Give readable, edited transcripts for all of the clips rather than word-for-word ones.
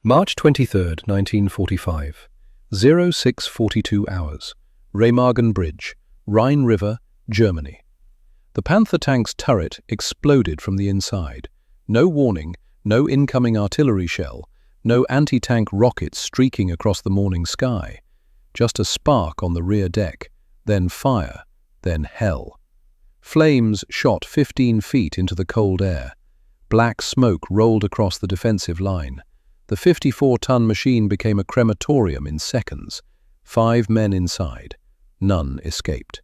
March 23, 1945, 06:42 hours, Remagen Bridge, Rhine River, Germany. The Panther tank's turret exploded from the inside. No warning, no incoming artillery shell, no anti-tank rockets streaking across the morning sky. Just a spark on the rear deck, then fire, then hell. Flames shot 15 feet into the cold air. Black smoke rolled across the defensive line. The 54-ton machine became a crematorium in seconds. 5 men inside. None escaped.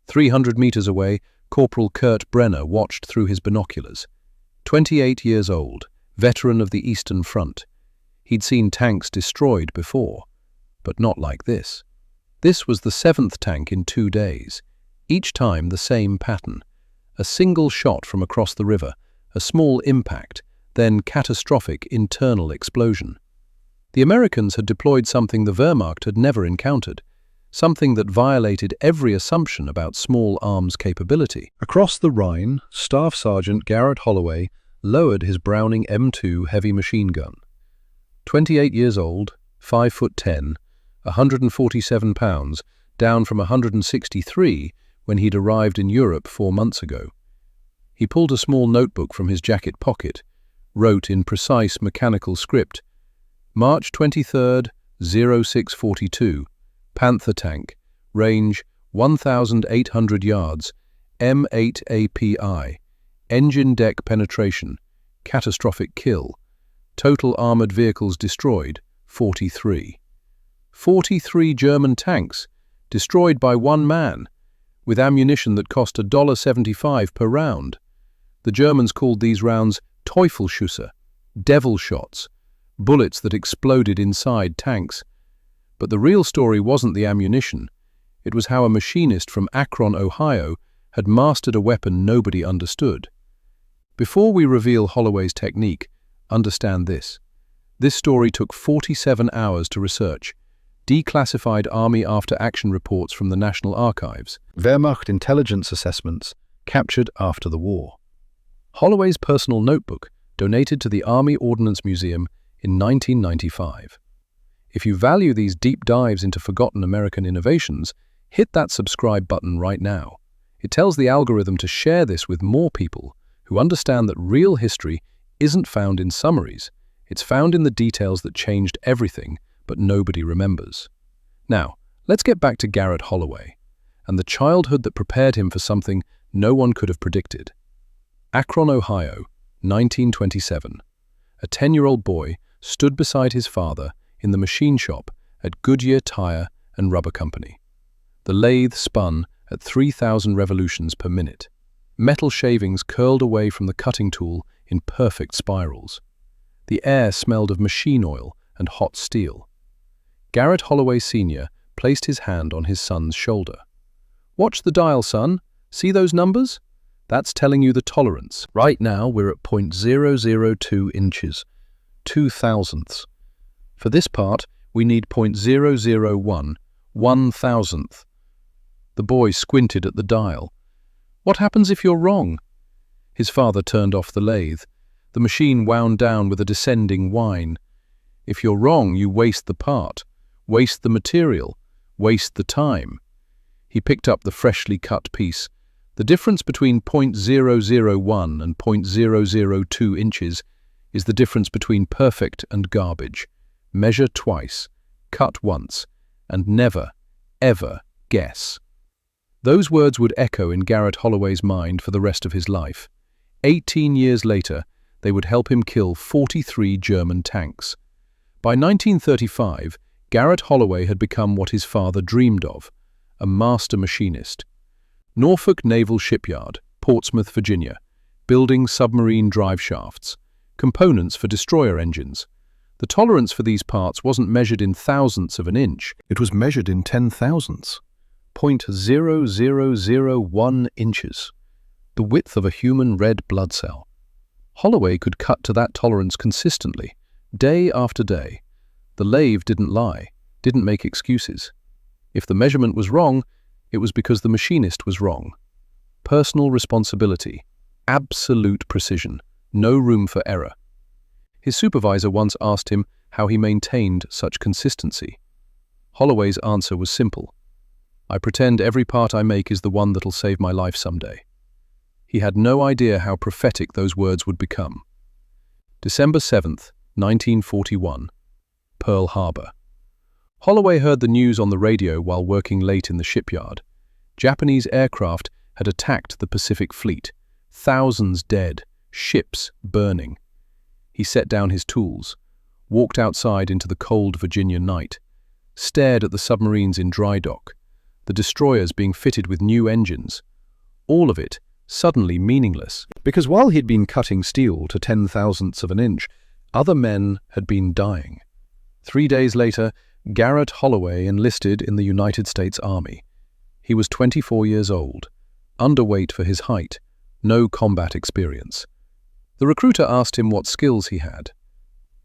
300 meters away, Corporal Kurt Brenner watched through his binoculars. 28 years old, veteran of the Eastern Front. He'd seen tanks destroyed before, but not like this. This was the 7th tank in 2 days. Each time the same pattern. A single shot from across the river, a small impact, then catastrophic internal explosion. The Americans had deployed something the Wehrmacht had never encountered, something that violated every assumption about small arms capability. Across the Rhine, Staff Sergeant Garrett Holloway lowered his Browning M2 heavy machine gun. 28 years old, 5'10", 147 pounds, down from 163 when he'd arrived in Europe 4 months ago. He pulled a small notebook from his jacket pocket, wrote in precise mechanical script, March 23rd, 0642, Panther tank, range 1,800 yards, M8 API, engine deck penetration, catastrophic kill, total armored vehicles destroyed, 43. 43 German tanks, destroyed by one man, with ammunition that cost $1.75 per round. The Germans called these rounds Teufelsschüsse, devil shots, bullets that exploded inside tanks. But the real story wasn't the ammunition. It was how a machinist from Akron, Ohio, had mastered a weapon nobody understood. Before we reveal Holloway's technique, understand this. This story took 47 hours to research. Declassified Army after-action reports from the National Archives. Wehrmacht intelligence assessments captured after the war. Holloway's personal notebook, donated to the Army Ordnance Museum in 1995. If you value these deep dives into forgotten American innovations, hit that subscribe button right now. It tells the algorithm to share this with more people who understand that real history isn't found in summaries. It's found in the details that changed everything, but nobody remembers. Now, let's get back to Garrett Holloway and the childhood that prepared him for something no one could have predicted. Akron, Ohio, 1927. A 10-year-old boy stood beside his father in the machine shop at Goodyear Tire and Rubber Company. The lathe spun at 3,000 revolutions per minute. Metal shavings curled away from the cutting tool in perfect spirals. The air smelled of machine oil and hot steel. Garrett Holloway Sr. placed his hand on his son's shoulder. "Watch the dial, son. See those numbers? That's telling you the tolerance. Right now, we're at 0.002 inches, 2/1000ths. For this part, we need 0.001, 1/1000th. The boy squinted at the dial. "What happens if you're wrong?" His father turned off the lathe. The machine wound down with a descending whine. "If you're wrong, you waste the part, waste the material, waste the time." He picked up the freshly cut piece. The difference between 0.001 and 0.002 inches is the difference between perfect and garbage. Measure twice, cut once, and never, ever guess. Those words would echo in Garrett Holloway's mind for the rest of his life. 18 years later, they would help him kill 43 German tanks. By 1935, Garrett Holloway had become what his father dreamed of, a master machinist. Norfolk Naval Shipyard, Portsmouth, Virginia, building submarine drive shafts, components for destroyer engines. The tolerance for these parts wasn't measured in thousandths of an inch, it was measured in 10,000ths. 0.0001 inches, the width of a human red blood cell. Holloway could cut to that tolerance consistently, day after day. The lathe didn't lie, didn't make excuses. If the measurement was wrong, it was because the machinist was wrong. Personal responsibility, absolute precision, no room for error. His supervisor once asked him how he maintained such consistency. Holloway's answer was simple. I pretend every part I make is the one that'll save my life someday. He had no idea how prophetic those words would become. December 7th, 1941. Pearl Harbor. Holloway heard the news on the radio while working late in the shipyard. Japanese aircraft had attacked the Pacific Fleet. Thousands dead, ships burning. He set down his tools, walked outside into the cold Virginia night, stared at the submarines in dry dock, the destroyers being fitted with new engines. All of it suddenly meaningless, because while he'd been cutting steel to 10,000ths of an inch, other men had been dying. 3 days later, Garrett Holloway enlisted in the United States Army. He was 24 years old, underweight for his height, no combat experience. The recruiter asked him what skills he had.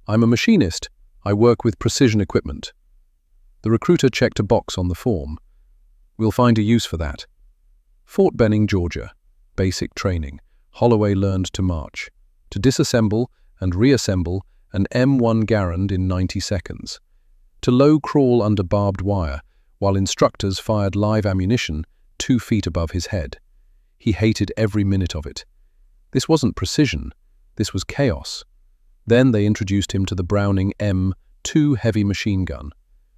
I'm a machinist. I work with precision equipment. The recruiter checked a box on the form. We'll find a use for that. Fort Benning, Georgia. Basic training. Holloway learned to march, to disassemble and reassemble an M1 Garand in 90 seconds, to low crawl under barbed wire while instructors fired live ammunition 2 feet above his head. He hated every minute of it. This wasn't precision, this was chaos. Then they introduced him to the Browning M2 heavy machine gun,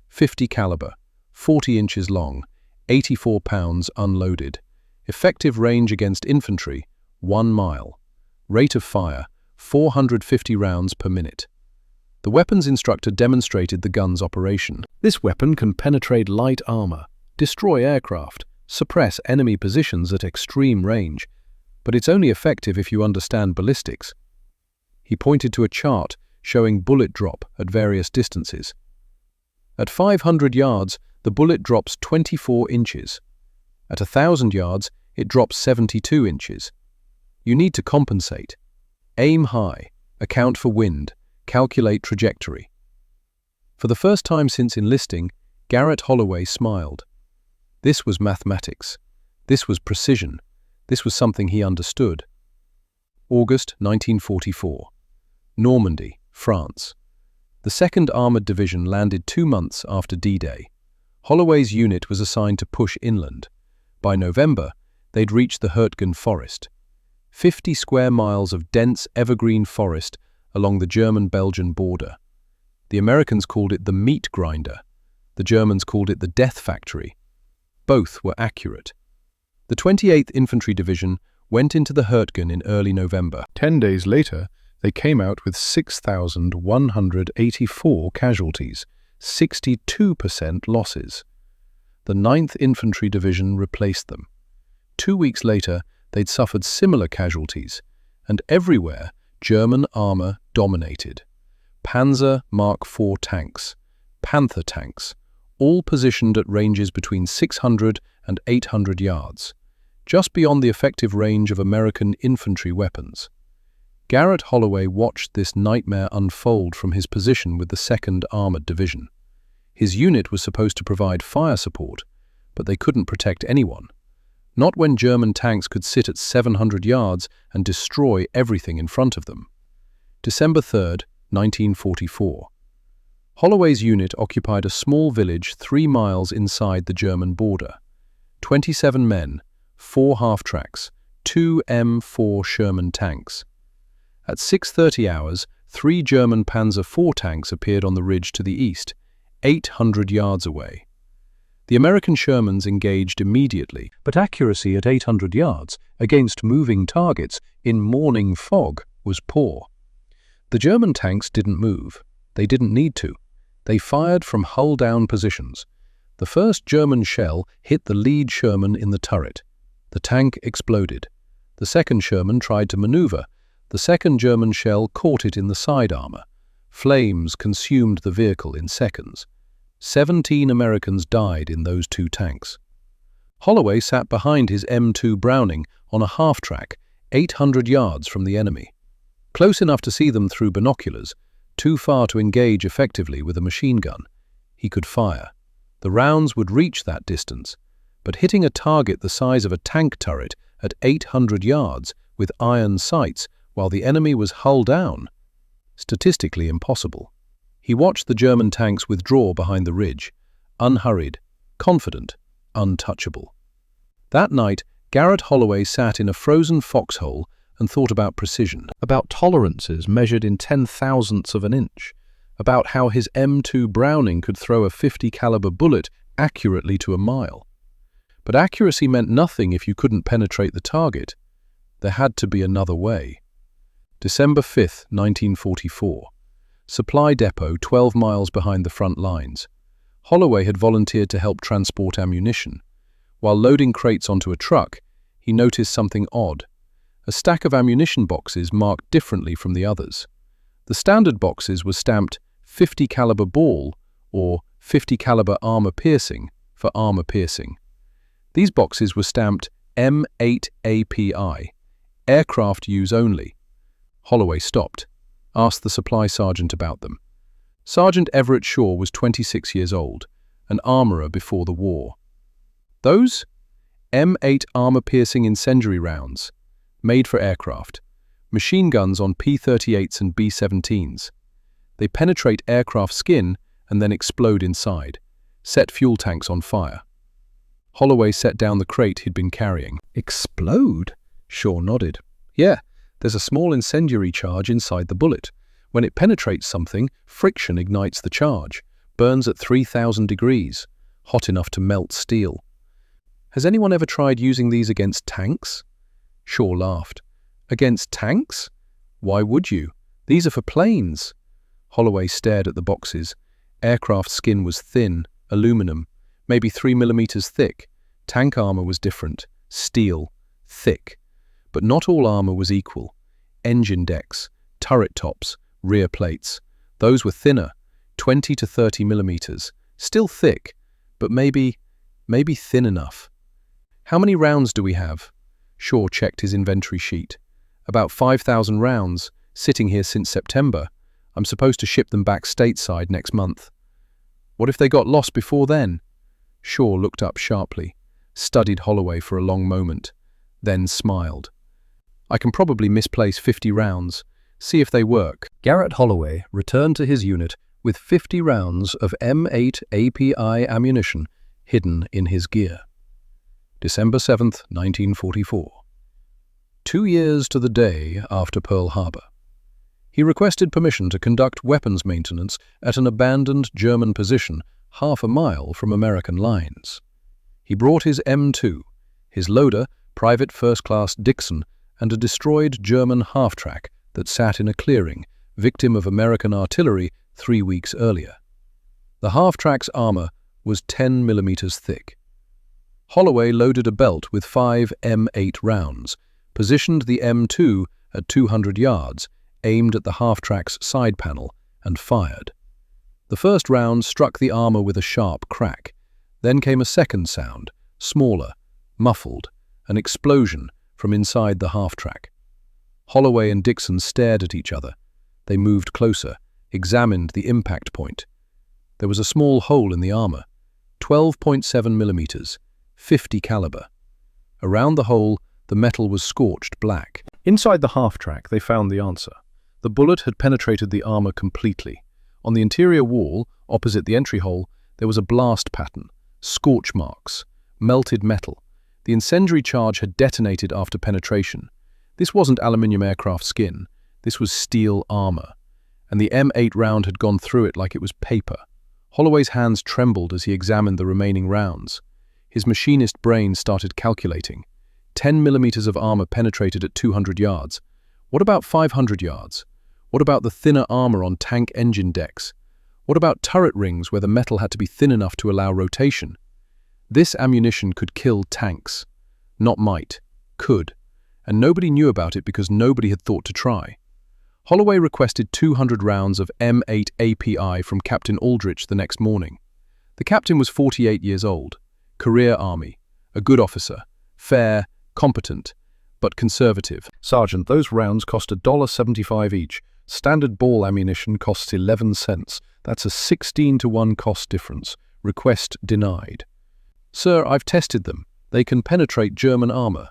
50 caliber, 40 inches long, 84 pounds unloaded. Effective range against infantry, 1 mile. Rate of fire, 450 rounds per minute. The weapons instructor demonstrated the gun's operation. This weapon can penetrate light armor, destroy aircraft, suppress enemy positions at extreme range, but it's only effective if you understand ballistics. He pointed to a chart showing bullet drop at various distances. At 500 yards, the bullet drops 24 inches. At 1,000 yards, it drops 72 inches. You need to compensate. Aim high, account for wind, calculate trajectory. For the first time since enlisting, Garrett Holloway smiled. This was mathematics. This was precision. This was something he understood. August 1944. Normandy, France. The 2nd Armored Division landed 2 months after D-Day. Holloway's unit was assigned to push inland. By November, they'd reached the Hurtgen Forest, 50 square miles of dense evergreen forest along the German-Belgian border. The Americans called it the meat grinder. The Germans called it the death factory. Both were accurate. The 28th Infantry Division went into the Hurtgen in early November. 10 days later, they came out with 6,184 casualties, 62% losses. The 9th Infantry Division replaced them. 2 weeks later, they'd suffered similar casualties, and everywhere German armor dominated. Panzer Mark IV tanks, Panther tanks, all positioned at ranges between 600 and 800 yards, just beyond the effective range of American infantry weapons. Garrett Holloway watched this nightmare unfold from his position with the 2nd Armored Division. His unit was supposed to provide fire support, but they couldn't protect anyone. Not when German tanks could sit at 700 yards and destroy everything in front of them. December 3rd, 1944. Holloway's unit occupied a small village 3 miles inside the German border. 27 men, 4 half-tracks, 2 M4 Sherman tanks. At 6:30 hours, 3 German Panzer IV tanks appeared on the ridge to the east, 800 yards away. The American Shermans engaged immediately, but accuracy at 800 yards against moving targets in morning fog was poor. The German tanks didn't move. They didn't need to. They fired from hull-down positions. The first German shell hit the lead Sherman in the turret. The tank exploded. The second Sherman tried to maneuver. The second German shell caught it in the side armor. Flames consumed the vehicle in seconds. 17 Americans died in those 2 tanks. Holloway sat behind his M2 Browning on a half-track, 800 yards from the enemy. Close enough to see them through binoculars, too far to engage effectively with a machine gun. He could fire. The rounds would reach that distance, but hitting a target the size of a tank turret at 800 yards with iron sights while the enemy was hull down? statistically impossible. He watched the German tanks withdraw behind the ridge, unhurried, confident, untouchable. That night, Garrett Holloway sat in a frozen foxhole and thought about precision, about tolerances measured in 10,000ths of an inch, about how his M2 Browning could throw a .50 caliber bullet accurately to a mile. But accuracy meant nothing if you couldn't penetrate the target. There had to be another way. December 5, 1944. Supply depot 12 miles behind the front lines. Holloway had volunteered to help transport ammunition. While loading crates onto a truck, he noticed something odd. A stack of ammunition boxes marked differently from the others. The standard boxes were stamped .50 caliber ball or .50 caliber armor piercing for armor piercing. These boxes were stamped M8 API, aircraft use only. Holloway stopped, asked the supply sergeant about them. Sergeant Everett Shaw was 26 years old, an armorer before the war. Those? M8 armor-piercing incendiary rounds, made for aircraft, machine guns on P-38s and B-17s. They penetrate aircraft skin and then explode inside, set fuel tanks on fire. Holloway set down the crate he'd been carrying. Explode? Shaw nodded. Yeah, there's a small incendiary charge inside the bullet. When it penetrates something, friction ignites the charge, burns at 3,000 degrees, hot enough to melt steel. Has anyone ever tried using these against tanks? Shaw laughed. Against tanks? Why would you? These are for planes. Holloway stared at the boxes. Aircraft skin was thin, aluminum, maybe 3 millimeters thick. Tank armor was different, steel, thick. But not all armor was equal. Engine decks, turret tops, rear plates. Those were thinner, 20 to 30 millimeters. Still thick, but maybe thin enough. How many rounds do we have? Shaw checked his inventory sheet. About 5,000 rounds, sitting here since September. I'm supposed to ship them back stateside next month. What if they got lost before then? Shaw looked up sharply, studied Holloway for a long moment, then smiled. I can probably misplace 50 rounds, see if they work. Garrett Holloway returned to his unit with 50 rounds of M8 API ammunition hidden in his gear. December 7th, 1944. 2 years to the day after Pearl Harbor. He requested permission to conduct weapons maintenance at an abandoned German position half a mile from American lines. He brought his M2, his loader, Private First Class Dixon, and a destroyed German half-track that sat in a clearing, victim of American artillery 3 weeks earlier. The half-track's armor was 10 millimeters thick. Holloway loaded a belt with 5 M8 rounds, positioned the M2 at 200 yards, aimed at the half-track's side panel, and fired. The first round struck the armor with a sharp crack. Then came a second sound, smaller, muffled, an explosion from inside the half-track. Holloway and Dixon stared at each other. They moved closer, examined the impact point. There was a small hole in the armor, 12.7 millimeters, 50 caliber. Around the hole, the metal was scorched black. Inside the half-track, they found the answer. The bullet had penetrated the armor completely. On the interior wall, opposite the entry hole, there was a blast pattern, scorch marks, melted metal. The incendiary charge had detonated after penetration. This wasn't aluminium aircraft skin. This was steel armor. And the M8 round had gone through it like it was paper. Holloway's hands trembled as he examined the remaining rounds. His machinist brain started calculating. 10 millimeters of armor penetrated at 200 yards. What about 500 yards? What about the thinner armor on tank engine decks? What about turret rings where the metal had to be thin enough to allow rotation? This ammunition could kill tanks. Not might. Could. And nobody knew about it because nobody had thought to try. Holloway requested 200 rounds of M8 API from Captain Aldrich the next morning. The captain was 48 years old. Career Army, a good officer, fair, competent, but conservative. Sergeant, those rounds cost $1.75 each. Standard ball ammunition costs 11 cents. That's a 16-to-1 cost difference. Request denied. Sir, I've tested them. They can penetrate German armor.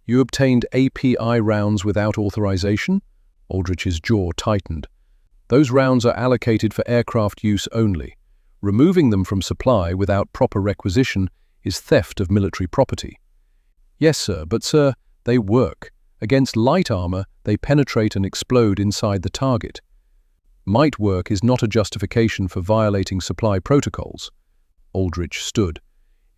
You obtained API rounds without authorization? Aldrich's jaw tightened. Those rounds are allocated for aircraft use only. Removing them from supply without proper requisition is theft of military property. Yes, sir, but sir, they work. Against light armor, they penetrate and explode inside the target. Might work is not a justification for violating supply protocols. Aldrich stood.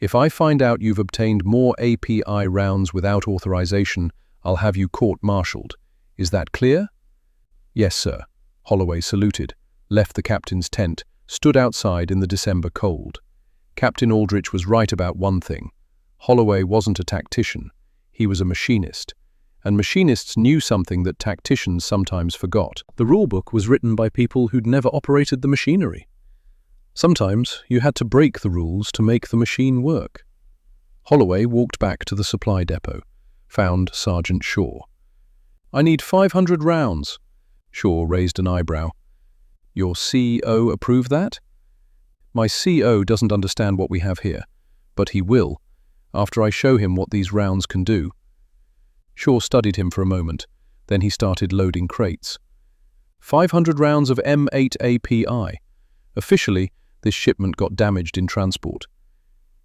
If I find out you've obtained more API rounds without authorization, I'll have you court-martialed. Is that clear? Yes, sir. Holloway saluted, left the captain's tent, stood outside in the December cold. Captain Aldrich was right about one thing. Holloway wasn't a tactician. He was a machinist. And machinists knew something that tacticians sometimes forgot. The rulebook was written by people who'd never operated the machinery. Sometimes you had to break the rules to make the machine work. Holloway walked back to the supply depot, found Sergeant Shaw. I need 500 rounds. Shaw raised an eyebrow. Your CO approve that? My CO doesn't understand what we have here, but he will, after I show him what these rounds can do. Shaw studied him for a moment, then he started loading crates. 500 rounds of M8 API. Officially, this shipment got damaged in transport.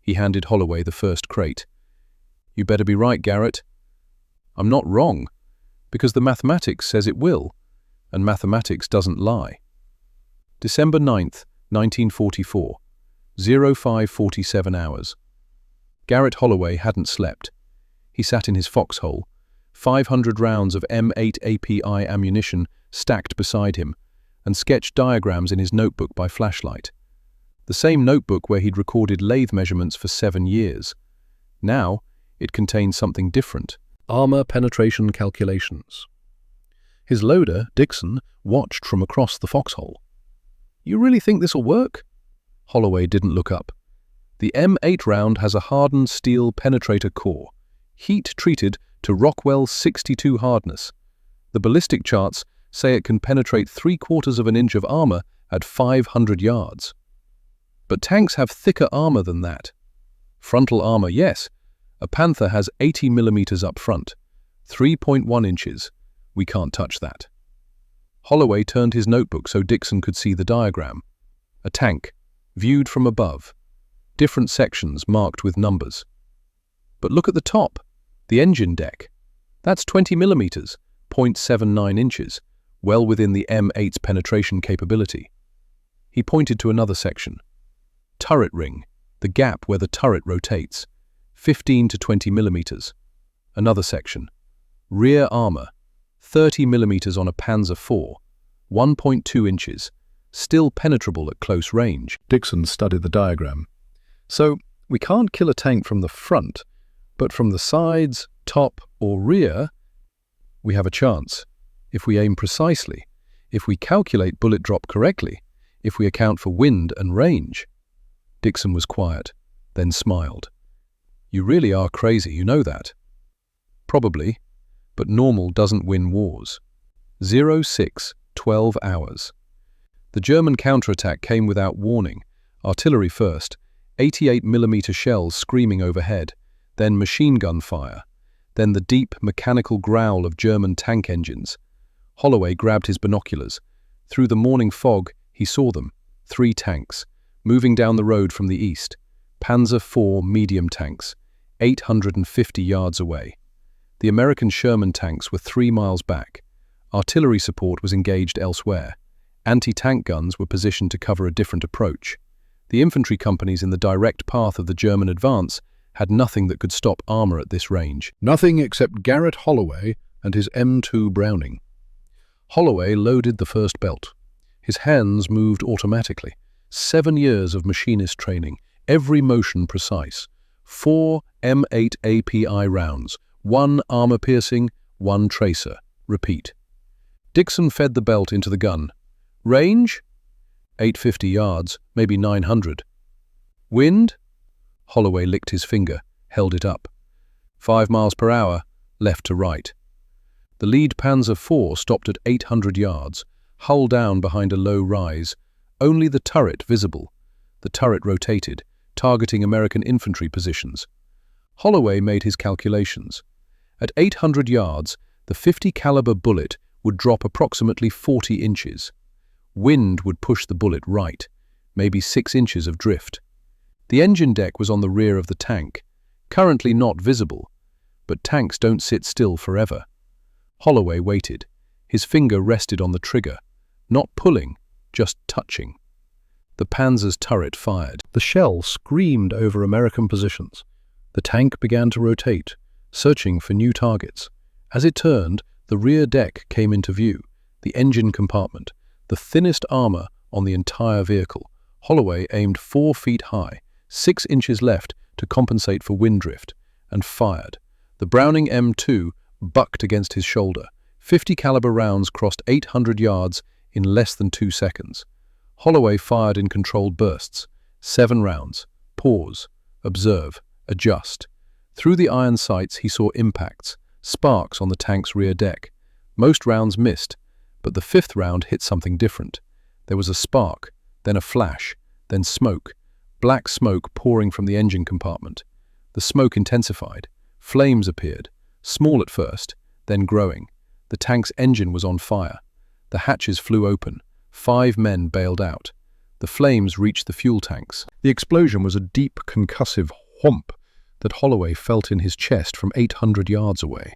He handed Holloway the first crate. You better be right, Garrett. I'm not wrong, because the mathematics says it will, and mathematics doesn't lie. December 9th, 1944, 05:47 hours. Garrett Holloway hadn't slept. He sat in his foxhole, 500 rounds of M8 API ammunition stacked beside him, and sketched diagrams in his notebook by flashlight. The same notebook where he'd recorded lathe measurements for 7 years. Now, it contained something different. Armor penetration calculations. His loader, Dixon, watched from across the foxhole. You really think this'll work? Holloway didn't look up. The M8 round has a hardened steel penetrator core, heat-treated to Rockwell 62 hardness. The ballistic charts say it can penetrate 3/4 of an inch of armor at 500 yards. But tanks have thicker armor than that. Frontal armor, yes. A Panther has 80 millimeters up front, 3.1 inches. We can't touch that. Holloway turned his notebook so Dixon could see the diagram. A tank, viewed from above. Different sections marked with numbers. But look at the top, the engine deck. That's 20 millimeters, 0.79 inches, well within the M8's penetration capability. He pointed to another section. Turret ring, the gap where the turret rotates, 15 to 20 millimeters. Another section. Rear armor, 30 millimeters on a Panzer IV, 1.2 inches, still penetrable at close range. Dixon studied the diagram. So, we can't kill a tank from the front, but from the sides, top, or rear, we have a chance. If we aim precisely, if we calculate bullet drop correctly, if we account for wind and range. Dixon was quiet, then smiled. You really are crazy, you know that. Probably, but normal doesn't win wars. 06:12 hours. The German counterattack came without warning. Artillery first, 88mm shells screaming overhead, then machine gun fire, then the deep mechanical growl of German tank engines. Holloway grabbed his binoculars. Through the morning fog, he saw them, 3 tanks, moving down the road from the east. Panzer IV medium tanks, 850 yards away. The American Sherman tanks were 3 miles back. Artillery support was engaged elsewhere. Anti-tank guns were positioned to cover a different approach. The infantry companies in the direct path of the German advance had nothing that could stop armor at this range. Nothing except Garrett Holloway and his M2 Browning. Holloway loaded the first belt. His hands moved automatically. 7 years of machinist training, every motion precise. 4 M8 API rounds, 1 armor-piercing, 1 tracer. Repeat. Dixon fed the belt into the gun. Range? 850 yards, maybe 900. Wind? Holloway licked his finger, held it up. 5 miles per hour, left to right. The lead Panzer IV stopped at 800 yards, hull down behind a low rise, only the turret visible. The turret rotated, targeting American infantry positions. Holloway made his calculations. At 800 yards, the .50 caliber bullet would drop approximately 40 inches. Wind would push the bullet right, maybe 6 inches of drift. The engine deck was on the rear of the tank, currently not visible, but tanks don't sit still forever. Holloway waited. His finger rested on the trigger, not pulling, just touching. The Panzer's turret fired. The shell screamed over American positions. The tank began to rotate, searching for new targets. As it turned, the rear deck came into view, the engine compartment, the thinnest armor on the entire vehicle. Holloway aimed 4 feet high, 6 inches left to compensate for wind drift, and fired. The Browning M2 bucked against his shoulder. 50 caliber rounds crossed 800 yards in less than 2 seconds. Holloway fired in controlled bursts. 7 rounds. Pause. Observe. Adjust. Through the iron sights he saw impacts, sparks on the tank's rear deck. Most rounds missed, but the 5th round hit something different. There was a spark, then a flash, then smoke. Black smoke pouring from the engine compartment. The smoke intensified. Flames appeared, small at first, then growing. The tank's engine was on fire. The hatches flew open. 5 men bailed out. The flames reached the fuel tanks. The explosion was a deep, concussive whomp that Holloway felt in his chest from 800 yards away.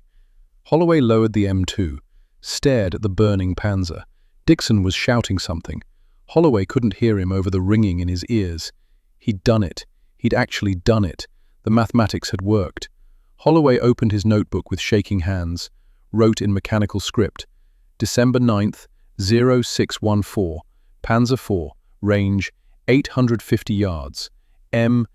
Holloway lowered the M2, stared at the burning Panzer. Dixon was shouting something. Holloway couldn't hear him over the ringing in his ears. He'd done it. He'd actually done it. The mathematics had worked. Holloway opened his notebook with shaking hands, wrote in mechanical script, December 9th, 0614, Panzer IV, range 850 yards, M8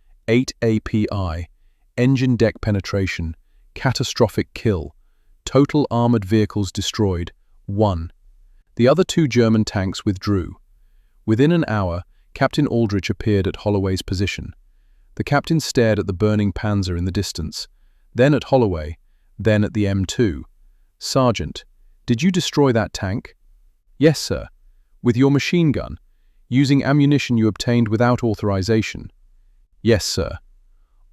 API, engine deck penetration, catastrophic kill, total armored vehicles destroyed, 1. The other 2 German tanks withdrew. Within an hour, Captain Aldrich appeared at Holloway's position. The captain stared at the burning Panzer in the distance, then at Holloway, then at the M2. Sergeant, did you destroy that tank? Yes, sir. With your machine gun, using ammunition you obtained without authorization? Yes, sir.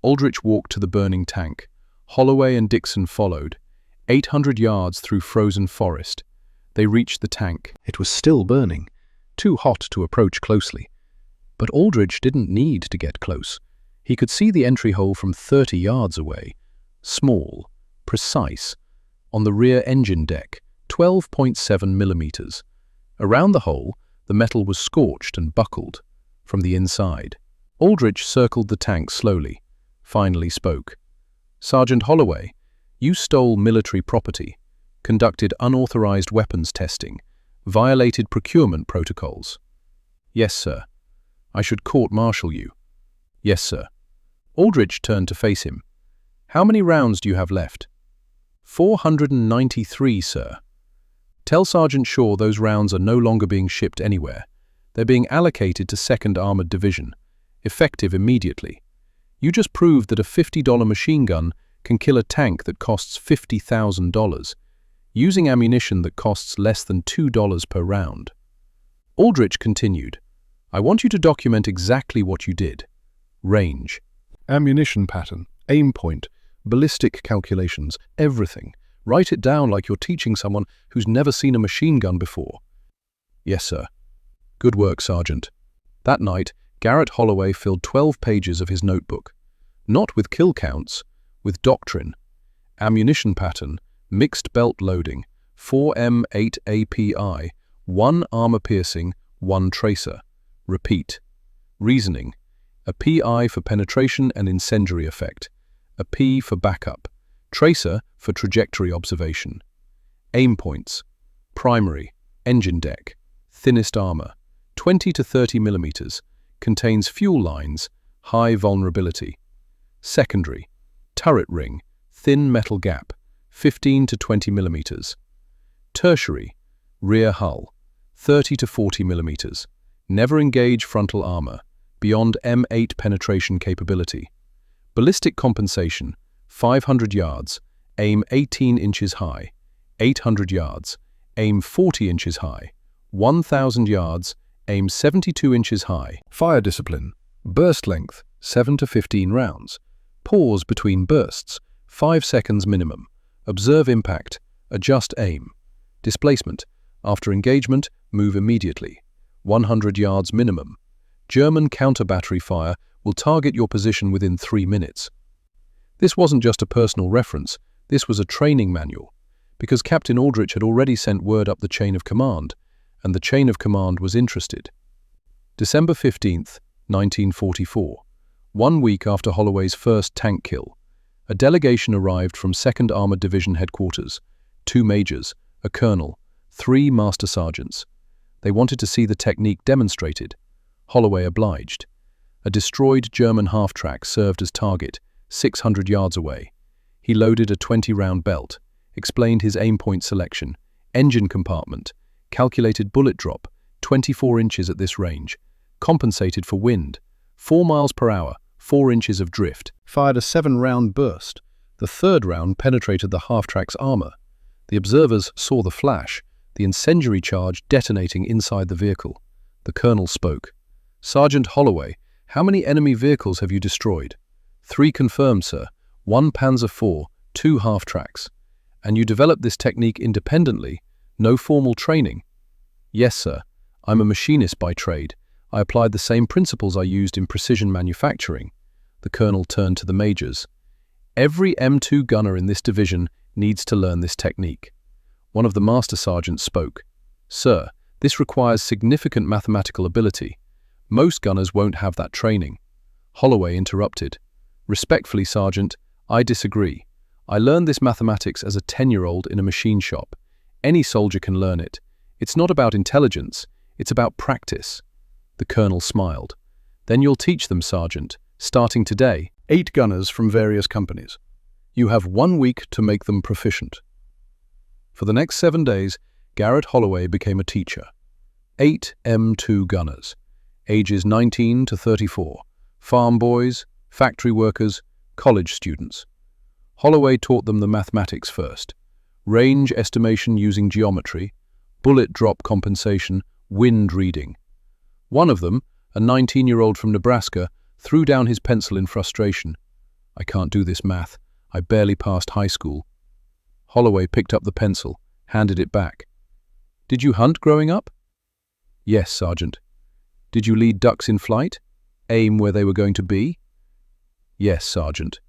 Aldrich walked to the burning tank. Holloway and Dixon followed, 800 yards through frozen forest. They reached the tank. It was still burning, too hot to approach closely. But Aldrich didn't need to get close. He could see the entry hole from 30 yards away. Small, precise, on the rear engine deck, 12.7 millimeters. Around the hole, the metal was scorched and buckled from the inside. Aldrich circled the tank slowly, finally spoke. Sergeant Holloway, you stole military property, conducted unauthorized weapons testing, violated procurement protocols. Yes, sir. I should court-martial you. Yes, sir. Aldrich turned to face him. How many rounds do you have left? 493, sir. Tell Sergeant Shaw those rounds are no longer being shipped anywhere. They're being allocated to 2nd Armored Division, effective immediately. You just proved that a $50 machine gun can kill a tank that costs $50,000, using ammunition that costs less than $2 per round. Aldrich continued, I want you to document exactly what you did. Range, ammunition pattern, aim point, ballistic calculations, everything. Write it down like you're teaching someone who's never seen a machine gun before. Yes, sir. Good work, Sergeant. That night, Garrett Holloway filled 12 pages of his notebook. Not with kill counts, with doctrine. Ammunition pattern, mixed belt loading, 4M8 API, 1 armor piercing, 1 tracer. Repeat. Reasoning. A PI for penetration and incendiary effect. A P for backup. Tracer for trajectory observation. Aim points. Primary. Engine deck. Thinnest armor. 20 to 30 millimeters. Contains fuel lines. High vulnerability. Secondary. Turret ring. Thin metal gap. 15 to 20 millimeters. Tertiary. Rear hull. 30 to 40 millimeters. Never engage frontal armor. Beyond M8 penetration capability. Ballistic compensation. 500 yards. Aim 18 inches high. 800 yards. Aim 40 inches high. 1,000 yards. Aim 72 inches high. Fire discipline. Burst length. 7 to 15 rounds. Pause between bursts. 5 seconds minimum. Observe impact. Adjust aim. Displacement. After engagement, move immediately. 100 yards minimum. German counter-battery fire will target your position within 3 minutes. This wasn't just a personal reference, this was a training manual, because Captain Aldrich had already sent word up the chain of command, and the chain of command was interested. December 15th, 1944, 1 week after Holloway's first tank kill, a delegation arrived from 2nd Armored Division headquarters, 2 majors, a colonel, 3 master sergeants. They wanted to see the technique demonstrated. Holloway obliged. A destroyed German half-track served as target, 600 yards away. He loaded a 20-round belt, explained his aim point selection, engine compartment, calculated bullet drop, 24 inches at this range, compensated for wind, 4 miles per hour, 4 inches of drift, fired a 7-round burst. The 3rd round penetrated the half-track's armor. The observers saw the flash, the incendiary charge detonating inside the vehicle. The colonel spoke. "Sergeant Holloway, how many enemy vehicles have you destroyed?" 3 confirmed, sir. 1 Panzer IV, 2 half-tracks. And you developed this technique independently? No formal training? Yes, sir. I'm a machinist by trade. I applied the same principles I used in precision manufacturing. The colonel turned to the majors. Every M2 gunner in this division needs to learn this technique. One of the master sergeants spoke. Sir, this requires significant mathematical ability. Most gunners won't have that training. Holloway interrupted. Respectfully, Sergeant, I disagree. I learned this mathematics as a 10-year-old in a machine shop. Any soldier can learn it. It's not about intelligence, it's about practice. The colonel smiled. Then you'll teach them, Sergeant, starting today. 8 gunners from various companies. You have 1 week to make them proficient. For the next 7 days, Garrett Holloway became a teacher. 8 M2 gunners, ages 19 to 34, farm boys, factory workers, college students. Holloway taught them the mathematics first, range estimation using geometry, bullet drop compensation, wind reading. One of them, a 19-year-old from Nebraska, threw down his pencil in frustration. I can't do this math. I barely passed high school. Holloway picked up the pencil, handed it back. Did you hunt growing up? Yes, Sergeant. Did you lead ducks in flight? Aim where they were going to be? Yes, Sergeant.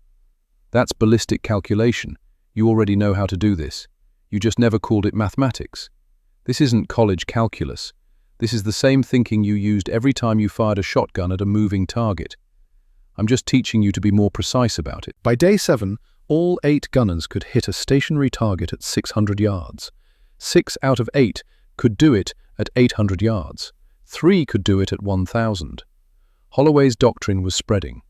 That's ballistic calculation. You already know how to do this. You just never called it mathematics. This isn't college calculus. This is the same thinking you used every time you fired a shotgun at a moving target. I'm just teaching you to be more precise about it. By day 7, all 8 gunners could hit a stationary target at 600 yards. 6 out of 8 could do it at 800 yards. 3 could do it at 1,000. Holloway's doctrine was spreading.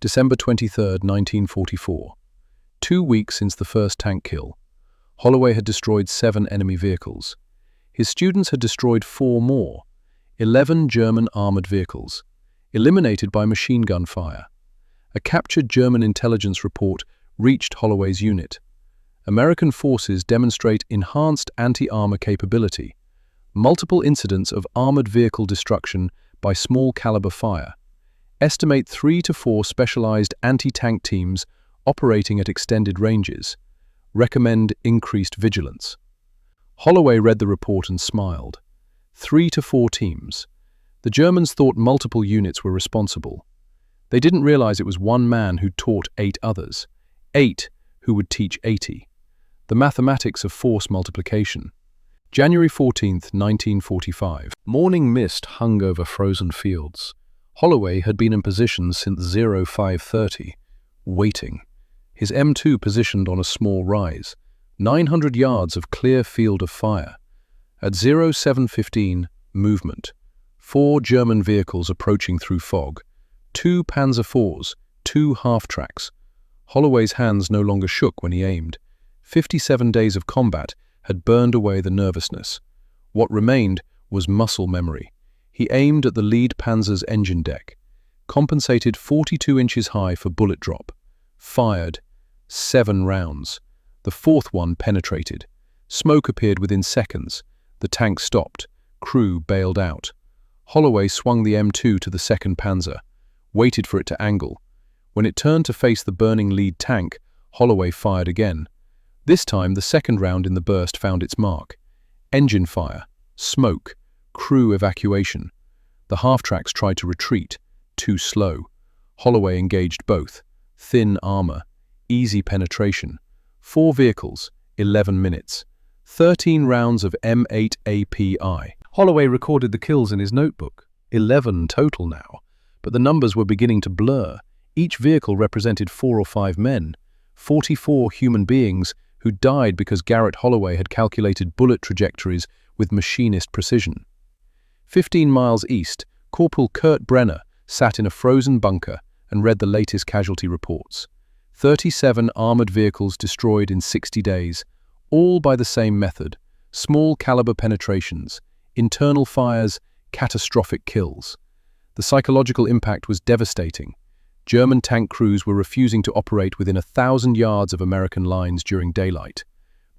December 23, 1944. 2 weeks since the first tank kill. Holloway had destroyed 7 enemy vehicles. His students had destroyed 4 more, 11 German armored vehicles, eliminated by machine gun fire. A captured German intelligence report reached Holloway's unit. American forces demonstrate enhanced anti-armor capability, multiple incidents of armored vehicle destruction by small caliber fire. Estimate 3 to 4 specialized anti-tank teams operating at extended ranges. Recommend increased vigilance. Holloway read the report and smiled. 3 to 4 teams. The Germans thought multiple units were responsible. They didn't realize it was one man who taught 8 others. 8 who would teach 80. The mathematics of force multiplication. January 14th, 1945. Morning mist hung over frozen fields. Holloway had been in position since 05:30, waiting. His M2 positioned on a small rise. 900 yards of clear field of fire. At 07:15, movement. 4 German vehicles approaching through fog. 2 Panzer IVs, 2 half-tracks. Holloway's hands no longer shook when he aimed. 57 days of combat had burned away the nervousness. What remained was muscle memory. He aimed at the lead Panzer's engine deck. Compensated 42 inches high for bullet drop. Fired. 7 rounds. The 4th one penetrated. Smoke appeared within seconds. The tank stopped. Crew bailed out. Holloway swung the M2 to the 2nd Panzer, waited for it to angle. When it turned to face the burning lead tank, Holloway fired again. This time, the 2nd round in the burst found its mark. Engine fire, smoke, Crew evacuation. The half-tracks tried to retreat, too slow. Holloway engaged both. Thin armor, easy penetration. 4 vehicles, 11 minutes. 13 rounds of M8 API. Holloway recorded the kills in his notebook. 11 total now. But the numbers were beginning to blur. Each vehicle represented 4 or 5 men. 44 human beings who died because Garrett Holloway had calculated bullet trajectories with machinist precision. 15 miles east, Corporal Kurt Brenner sat in a frozen bunker and read the latest casualty reports. 37 armored vehicles destroyed in 60 days, all by the same method: small caliber penetrations, internal fires, catastrophic kills. The psychological impact was devastating. German tank crews were refusing to operate within 1,000 yards of American lines during daylight.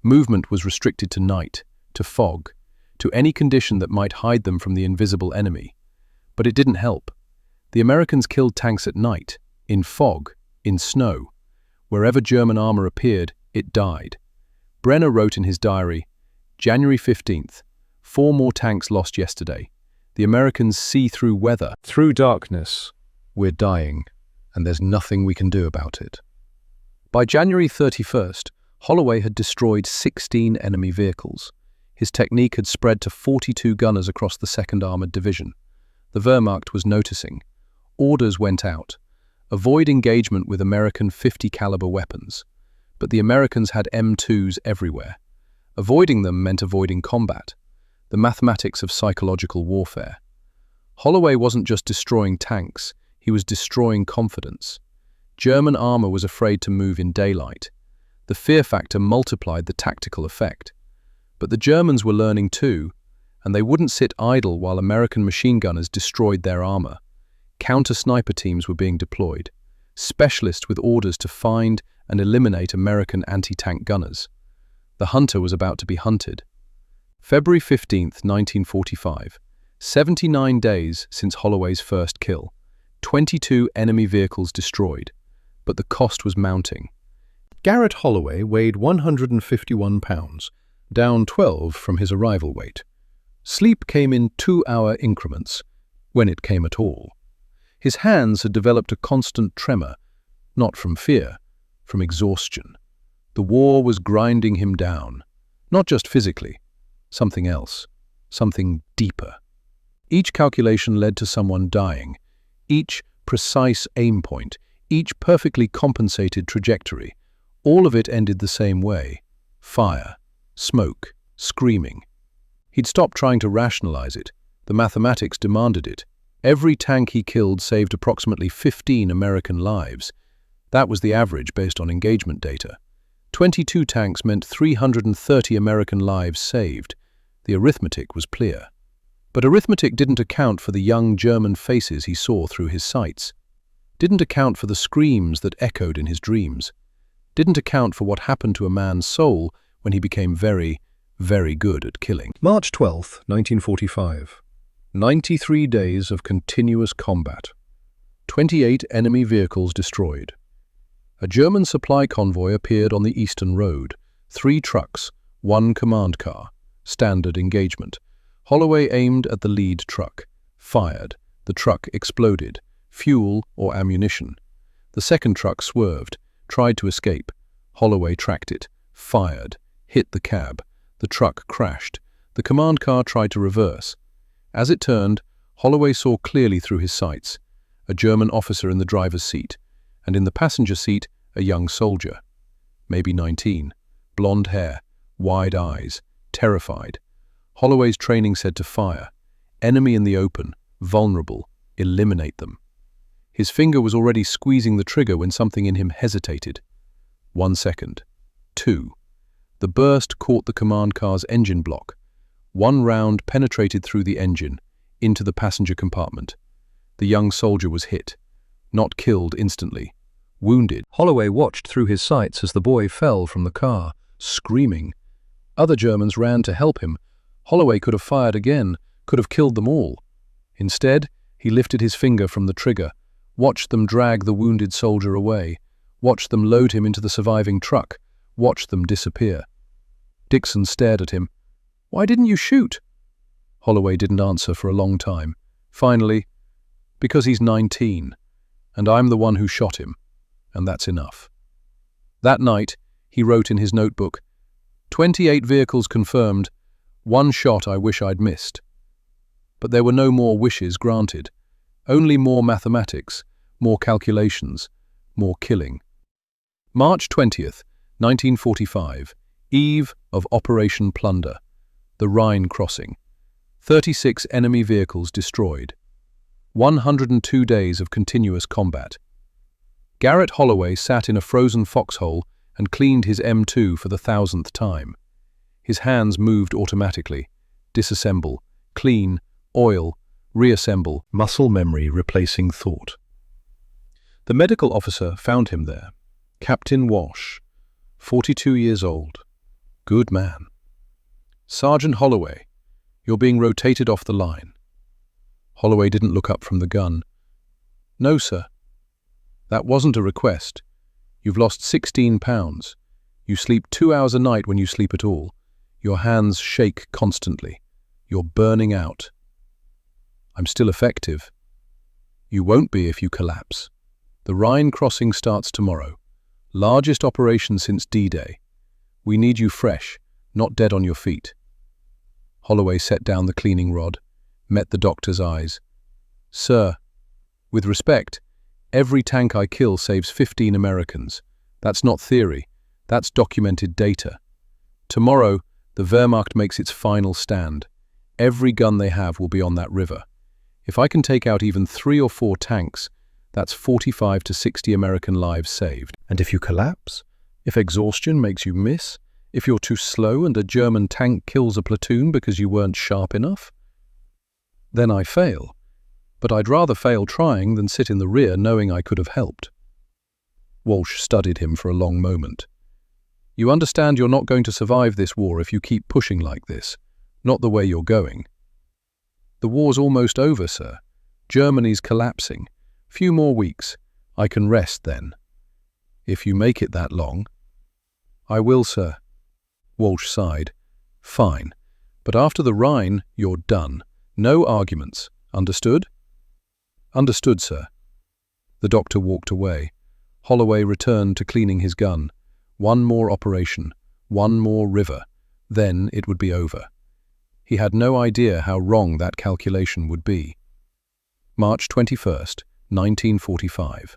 Movement was restricted to night, to fog, to any condition that might hide them from the invisible enemy. But it didn't help. The Americans killed tanks at night, in fog, in snow. Wherever German armor appeared, it died. Brenner wrote in his diary, January 15th, 4 more tanks lost yesterday. The Americans see through weather. Through darkness, we're dying, and there's nothing we can do about it. By January 31st, Holloway had destroyed 16 enemy vehicles. His technique had spread to 42 gunners across the 2nd Armored Division. The Wehrmacht was noticing. Orders went out. Avoid engagement with American .50 caliber weapons. But the Americans had M2s everywhere. Avoiding them meant avoiding combat. The mathematics of psychological warfare. Holloway wasn't just destroying tanks, he was destroying confidence. German armor was afraid to move in daylight. The fear factor multiplied the tactical effect. But the Germans were learning too, and they wouldn't sit idle while American machine gunners destroyed their armor. Counter-sniper teams were being deployed, specialists with orders to find and eliminate American anti-tank gunners. The hunter was about to be hunted. February 15th, 1945, 79 days since Holloway's first kill. 22 enemy vehicles destroyed, but the cost was mounting. Garrett Holloway weighed 151 pounds, down 12 from his arrival weight. Sleep came in 2-hour increments, when it came at all. His hands had developed a constant tremor, not from fear, from exhaustion. The war was grinding him down, not just physically, something else, something deeper. Each calculation led to someone dying, each precise aim point, each perfectly compensated trajectory. All of it ended the same way: fire, smoke, screaming. He'd stopped trying to rationalize it. The mathematics demanded it. Every tank he killed saved approximately 15 American lives. That was the average based on engagement data. 22 tanks meant 330 American lives saved. The arithmetic was clear. But arithmetic didn't account for the young German faces he saw through his sights. Didn't account for the screams that echoed in his dreams. Didn't account for what happened to a man's soul when he became very, very good at killing. March 12, 1945. 93 days of continuous combat. 28 enemy vehicles destroyed. A German supply convoy appeared on the Eastern Road. 3 trucks, 1 command car. Standard engagement. Holloway aimed at the lead truck. Fired. The truck exploded. Fuel or ammunition. The second truck swerved, tried to escape. Holloway tracked it. Fired. Hit the cab. The truck crashed. The command car tried to reverse. As it turned, Holloway saw clearly through his sights. A German officer in the driver's seat, and in the passenger seat, a young soldier. Maybe 19. Blonde hair, wide eyes, terrified. Holloway's training said to fire. Enemy in the open, vulnerable, eliminate them. His finger was already squeezing the trigger when something in him hesitated. 1 second. 2. The burst caught the command car's engine block. 1 round penetrated through the engine, into the passenger compartment. The young soldier was hit. Not killed instantly. Wounded. Holloway watched through his sights as the boy fell from the car, screaming. Other Germans ran to help him. Holloway could have fired again, could have killed them all. Instead, he lifted his finger from the trigger, watched them drag the wounded soldier away, watched them load him into the surviving truck, watched them disappear. Dixon stared at him. "Why didn't you shoot?" Holloway didn't answer for a long time. Finally, because he's 19, and I'm the one who shot him, and that's enough. That night, he wrote in his notebook, 28 vehicles confirmed, 1 shot I wish I'd missed. But there were no more wishes granted, only more mathematics, more calculations, more killing. March 20th, 1945, eve of Operation Plunder, the Rhine crossing. 36 enemy vehicles destroyed. 102 days of continuous combat. Garrett Holloway sat in a frozen foxhole and cleaned his M2 for the 1,000th time. His hands moved automatically. Disassemble, clean, oil, reassemble, muscle memory replacing thought. The medical officer found him there. Captain Walsh, 42 years old. Good man. Sergeant Holloway, you're being rotated off the line. Holloway didn't look up from the gun. No, sir. That wasn't a request. You've lost 16 pounds. You sleep 2 hours a night when you sleep at all. Your hands shake constantly. You're burning out. I'm still effective. You won't be if you collapse. The Rhine crossing starts tomorrow. Largest operation since D-Day. We need you fresh, not dead on your feet. Holloway set down the cleaning rod, met the doctor's eyes. Sir, with respect, every tank I kill saves 15 Americans. That's not theory. That's documented data. Tomorrow, the Wehrmacht makes its final stand. Every gun they have will be on that river. If I can take out even 3 or 4 tanks, that's 45 to 60 American lives saved. And if you collapse, if exhaustion makes you miss, if you're too slow and a German tank kills a platoon because you weren't sharp enough, then I fail. But I'd rather fail trying than sit in the rear knowing I could have helped. Walsh studied him for a long moment. You understand you're not going to survive this war if you keep pushing like this, not the way you're going. The war's almost over, sir. Germany's collapsing. Few more weeks. I can rest then. If you make it that long. I will, sir. Walsh sighed. Fine. But after the Rhine, you're done. No arguments. Understood? Understood, sir. The doctor walked away. Holloway returned to cleaning his gun. One more operation. One more river. Then it would be over. He had no idea how wrong that calculation would be. March 21st, 1945.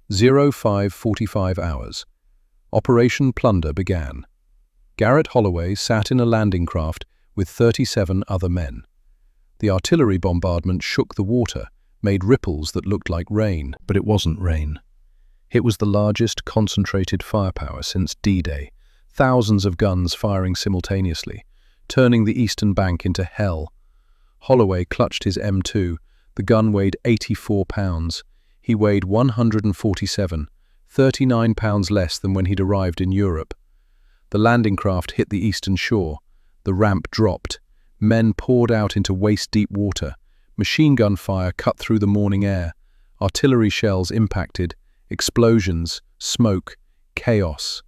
05:45 hours. Operation Plunder began. Garrett Holloway sat in a landing craft with 37 other men. The artillery bombardment shook the water, made ripples that looked like rain, but it wasn't rain. It was the largest concentrated firepower since D-Day, thousands of guns firing simultaneously, turning the eastern bank into hell. Holloway clutched his M2. The gun weighed 84 pounds. He weighed 147, 39 pounds less than when he'd arrived in Europe. The landing craft hit the eastern shore. The ramp dropped. Men poured out into waist-deep water. Machine gun fire cut through the morning air. Artillery shells impacted. Explosions, smoke, chaos.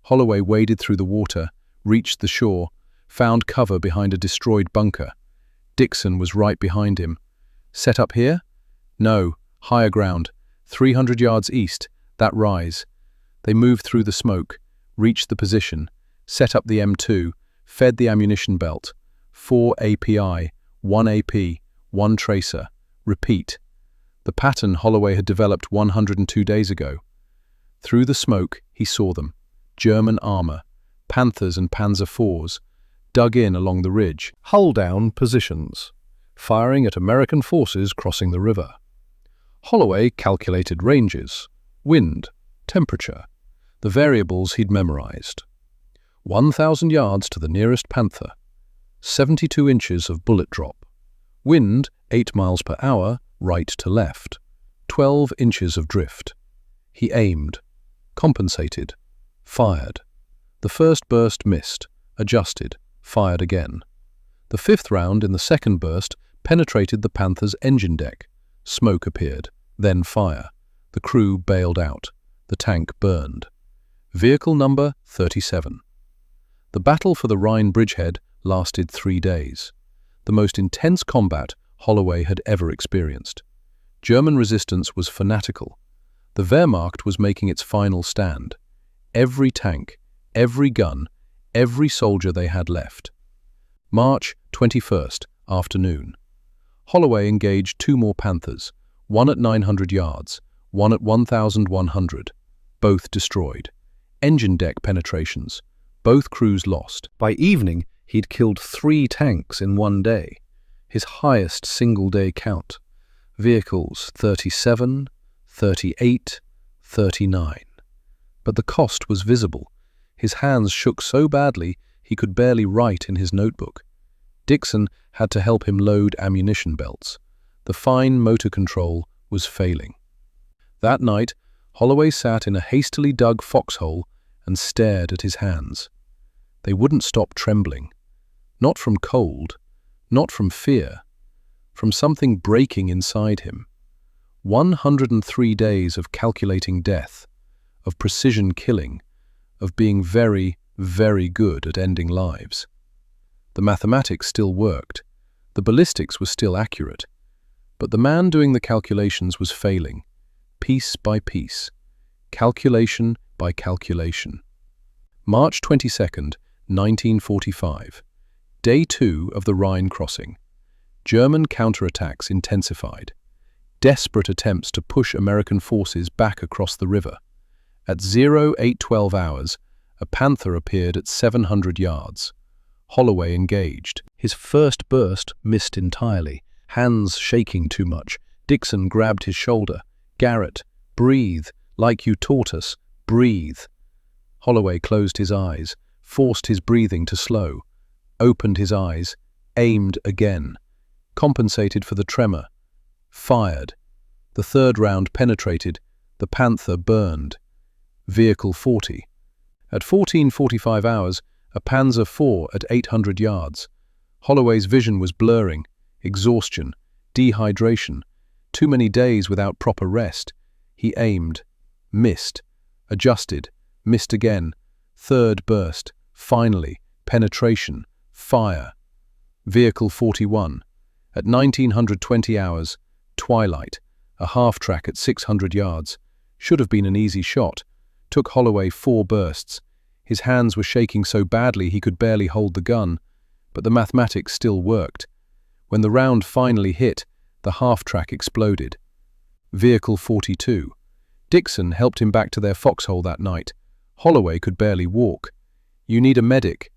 Holloway waded through the water, reached the shore, found cover behind a destroyed bunker. Dixon was right behind him. Set up here? No, higher ground, 300 yards east, that rise. They moved through the smoke, reached the position, set up the M2, fed the ammunition belt. 4 API, 1 AP, 1 tracer. Repeat. The pattern Holloway had developed 102 days ago. Through the smoke, he saw them. German armor, Panthers and Panzer IVs, dug in along the ridge. Hull-down positions, firing at American forces crossing the river. Holloway calculated ranges, wind, temperature, the variables he'd memorized. 1,000 yards to the nearest Panther, 72 inches of bullet drop, wind 8 miles per hour, right to left, 12 inches of drift. He aimed, compensated, fired. The first burst missed, adjusted, fired again. The 5th round in the second burst penetrated the Panther's engine deck. Smoke appeared, then fire. The crew bailed out. The tank burned. Vehicle number 37. The battle for the Rhine bridgehead lasted 3 days. the most intense combat Holloway had ever experienced. German resistance was fanatical. The Wehrmacht was making its final stand. Every tank, every gun, every soldier they had left. March 21st, afternoon. Holloway engaged 2 more Panthers, one at 900 yards, one at 1,100, both destroyed. Engine deck penetrations, both crews lost. By evening, he'd killed 3 tanks in one day, his highest single-day count. Vehicles 37, 38, 39. But the cost was visible. His hands shook so badly he could barely write in his notebook. Dixon had to help him load ammunition belts. The fine motor control was failing. That night, Holloway sat in a hastily dug foxhole and stared at his hands. They wouldn't stop trembling. Not from cold, not from fear, from something breaking inside him. 103 days of calculating death, of precision killing, of being very, very good at ending lives. The mathematics still worked. The ballistics were still accurate. But the man doing the calculations was failing, piece by piece, calculation by calculation. March 22nd, 1945. Day 2 of the Rhine crossing. German counterattacks intensified. Desperate attempts to push American forces back across the river. At 0812 hours, a Panther appeared at 700 yards. Holloway engaged. His first burst missed entirely, hands shaking too much. Dixon grabbed his shoulder. "Garrett, breathe, like you taught us, breathe." Holloway closed his eyes, forced his breathing to slow, opened his eyes, aimed again, compensated for the tremor, fired. The third round penetrated. The Panther burned. Vehicle 40. At 14:45 hours, a Panzer IV at 800 yards. Holloway's vision was blurring. Exhaustion, dehydration, too many days without proper rest. He aimed, missed, adjusted, missed again. Third burst, finally, penetration, fire. Vehicle 41. At 1920 hours, twilight, a half-track at 600 yards. Should have been an easy shot. Took Holloway 4 bursts. His hands were shaking so badly he could barely hold the gun, but the mathematics still worked. When the round finally hit, the half-track exploded. Vehicle 42. Dixon helped him back to their foxhole that night. Holloway could barely walk. "You need a medic."